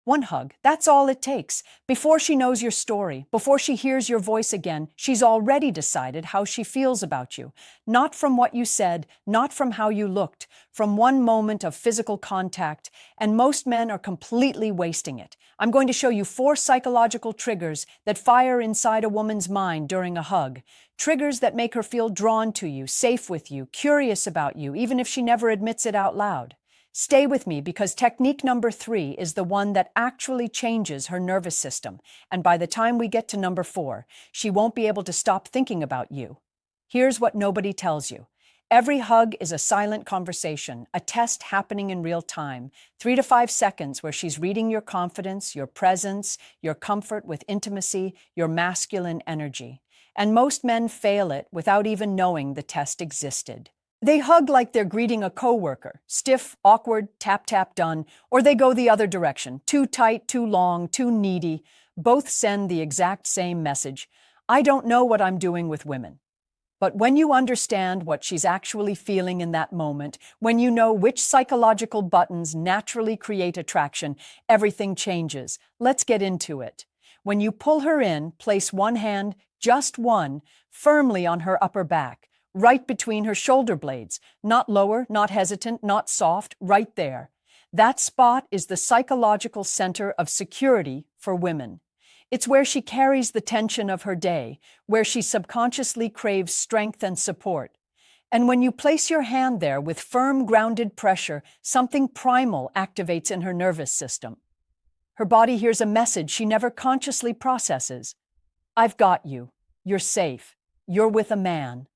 One hug, that's all it takes. Before she knows your story, before she hears your voice again, she's already decided how she feels about you. Not from what you said, not from how you looked, from one moment of physical contact, and most men are completely wasting it. I'm going to show you 4 psychological triggers that fire inside a woman's mind during a hug. Triggers that make her feel drawn to you, safe with you, curious about you, even if she never admits it out loud. Stay with me because technique number 3 is the one that actually changes her nervous system, and by the time we get to number 4, she won't be able to stop thinking about you. Here's what nobody tells you. Every hug is a silent conversation, a test happening in real time, 3 to 5 seconds where she's reading your confidence, your presence, your comfort with intimacy, your masculine energy. And most men fail it without even knowing the test existed. They hug like they're greeting a coworker, stiff, awkward, tap, tap, done, or they go the other direction, too tight, too long, too needy. Both send the exact same message. I don't know what I'm doing with women. But when you understand what she's actually feeling in that moment, when you know which psychological buttons naturally create attraction, everything changes. Let's get into it. When you pull her in, place one hand, just one, firmly on her upper back, right between her shoulder blades, not lower, not hesitant, not soft, right there. That spot is the psychological center of security for women. It's where she carries the tension of her day, where she subconsciously craves strength and support. And when you place your hand there with firm, grounded pressure, something primal activates in her nervous system. Her body hears a message she never consciously processes. I've got you. You're safe. You're with a man.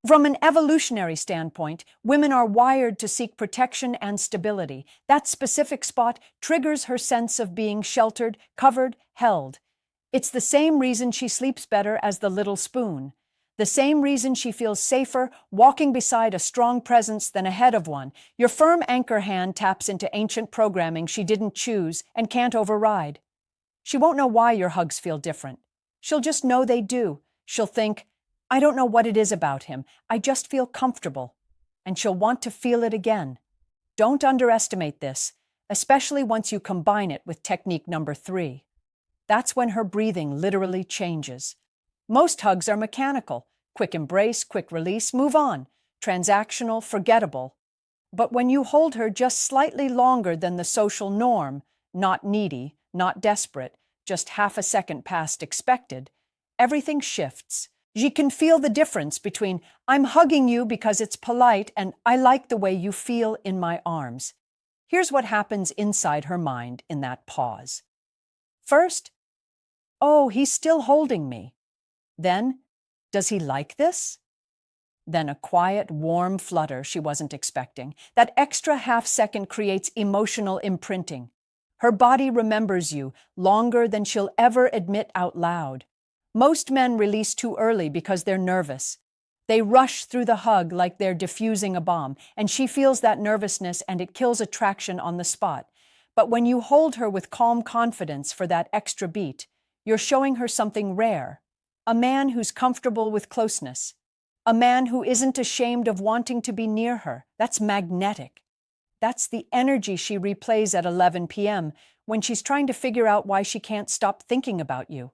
From an evolutionary standpoint, women are wired to seek protection and stability. That specific spot triggers her sense of being sheltered, covered, held. It's the same reason she sleeps better as the little spoon. The same reason she feels safer walking beside a strong presence than ahead of one. Your firm anchor hand taps into ancient programming she didn't choose and can't override. She won't know why your hugs feel different. She'll just know they do. She'll think, I don't know what it is about him. I just feel comfortable. And she'll want to feel it again. Don't underestimate this, especially once you combine it with technique number 3. That's when her breathing literally changes. Most hugs are mechanical. Quick embrace, quick release, move on. Transactional, forgettable. But when you hold her just slightly longer than the social norm, not needy, not desperate, just half a second past expected, everything shifts. She can feel the difference between I'm hugging you because it's polite and I like the way you feel in my arms. Here's what happens inside her mind in that pause. First, oh, he's still holding me. Then, does he like this? Then a quiet, warm flutter she wasn't expecting. That extra half second creates emotional imprinting. Her body remembers you longer than she'll ever admit out loud. Most men release too early because they're nervous. They rush through the hug like they're defusing a bomb, and she feels that nervousness and it kills attraction on the spot. But when you hold her with calm confidence for that extra beat, you're showing her something rare. A man who's comfortable with closeness. A man who isn't ashamed of wanting to be near her. That's magnetic. That's the energy she replays at 11 p.m. when she's trying to figure out why she can't stop thinking about you.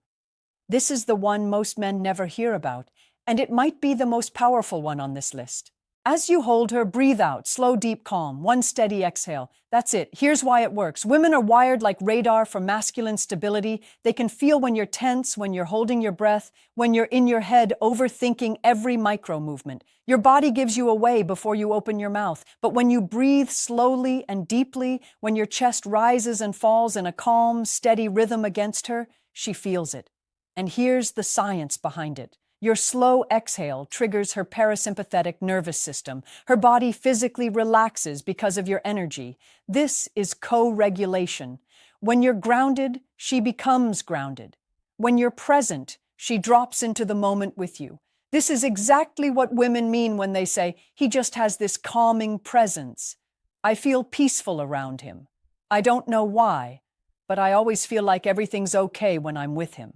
This is the one most men never hear about, and it might be the most powerful one on this list. As you hold her, breathe out, slow, deep, calm, one steady exhale. That's it. Here's why it works. Women are wired like radar for masculine stability. They can feel when you're tense, when you're holding your breath, when you're in your head overthinking every micro movement. Your body gives you away before you open your mouth. But when you breathe slowly and deeply, when your chest rises and falls in a calm, steady rhythm against her, she feels it. And here's the science behind it. Your slow exhale triggers her parasympathetic nervous system. Her body physically relaxes because of your energy. This is co-regulation. When you're grounded, she becomes grounded. When you're present, she drops into the moment with you. This is exactly what women mean when they say, he just has this calming presence. I feel peaceful around him. I don't know why, but I always feel like everything's okay when I'm with him.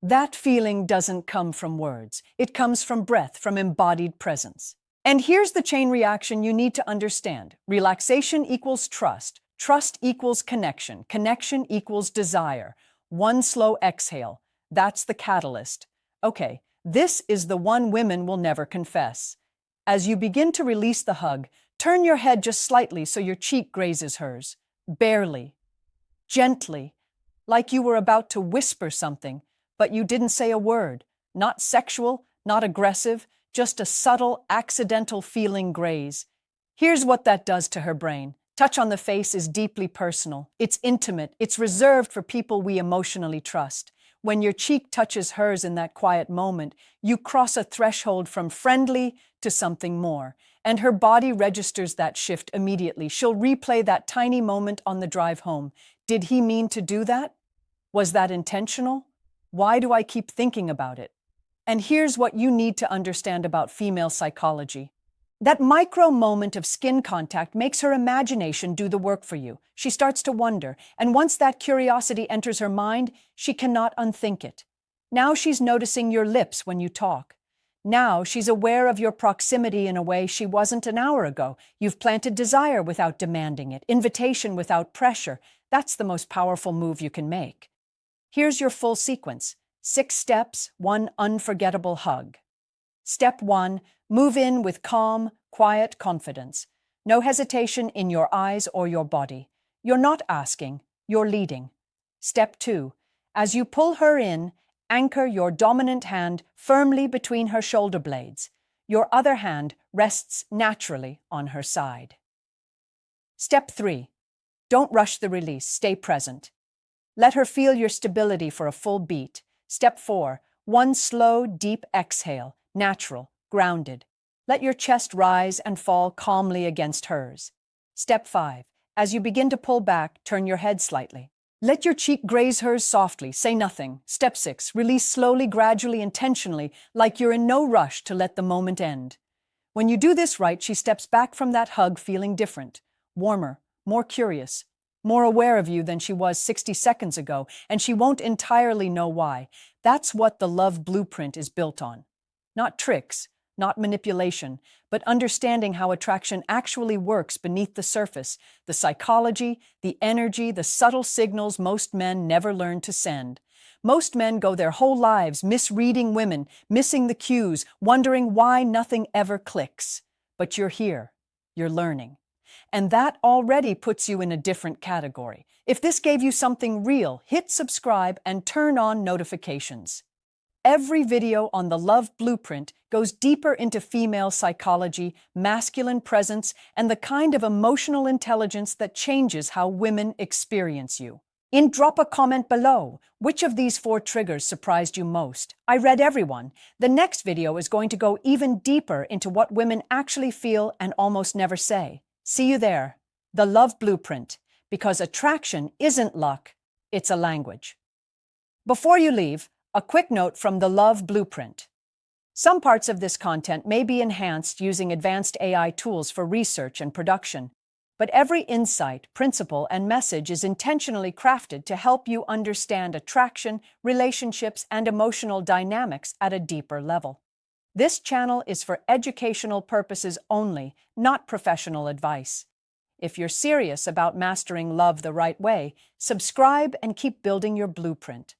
That feeling doesn't come from words. It comes from breath, from embodied presence. And here's the chain reaction you need to understand. Relaxation equals trust. Trust equals connection. Connection equals desire. One slow exhale. That's the catalyst. Okay, this is the one women will never confess. As you begin to release the hug, turn your head just slightly so your cheek grazes hers. Barely. Gently. Like you were about to whisper something, but you didn't say a word. Not sexual, not aggressive, just a subtle, accidental feeling graze. Here's what that does to her brain. Touch on the face is deeply personal. It's intimate. It's reserved for people we emotionally trust. When your cheek touches hers in that quiet moment, you cross a threshold from friendly to something more. And her body registers that shift immediately. She'll replay that tiny moment on the drive home. Did he mean to do that? Was that intentional? Why do I keep thinking about it? And here's what you need to understand about female psychology. That micro moment of skin contact makes her imagination do the work for you. She starts to wonder, and once that curiosity enters her mind, she cannot unthink it. Now she's noticing your lips when you talk. Now she's aware of your proximity in a way she wasn't an hour ago. You've planted desire without demanding it, invitation without pressure. That's the most powerful move you can make. Here's your full sequence. 6 steps, 1 unforgettable hug. Step 1, move in with calm, quiet confidence. No hesitation in your eyes or your body. You're not asking, you're leading. Step 2, as you pull her in, anchor your dominant hand firmly between her shoulder blades. Your other hand rests naturally on her side. Step 3, don't rush the release, stay present. Let her feel your stability for a full beat. Step 4, 1 slow, deep exhale, natural, grounded. Let your chest rise and fall calmly against hers. Step 5, as you begin to pull back, turn your head slightly. Let your cheek graze hers softly, say nothing. Step 6, release slowly, gradually, intentionally, like you're in no rush to let the moment end. When you do this right, she steps back from that hug feeling different, warmer, more curious, more aware of you than she was 60 seconds ago, and she won't entirely know why. That's what the love blueprint is built on. Not tricks, not manipulation, but understanding how attraction actually works beneath the surface, the psychology, the energy, the subtle signals most men never learn to send. Most men go their whole lives misreading women, missing the cues, wondering why nothing ever clicks. But you're here, you're learning. And that already puts you in a different category. If this gave you something real, hit subscribe and turn on notifications. Every video on the Love Blueprint goes deeper into female psychology, masculine presence, and the kind of emotional intelligence that changes how women experience you. Drop a comment below. Which of these 4 triggers surprised you most? I read everyone. The next video is going to go even deeper into what women actually feel and almost never say. See you there. The Love Blueprint. Because attraction isn't luck, it's a language. Before you leave, a quick note from the Love Blueprint. Some parts of this content may be enhanced using advanced AI tools for research and production, but every insight, principle, and message is intentionally crafted to help you understand attraction, relationships, and emotional dynamics at a deeper level. This channel is for educational purposes only, not professional advice. If you're serious about mastering love the right way, subscribe and keep building your blueprint.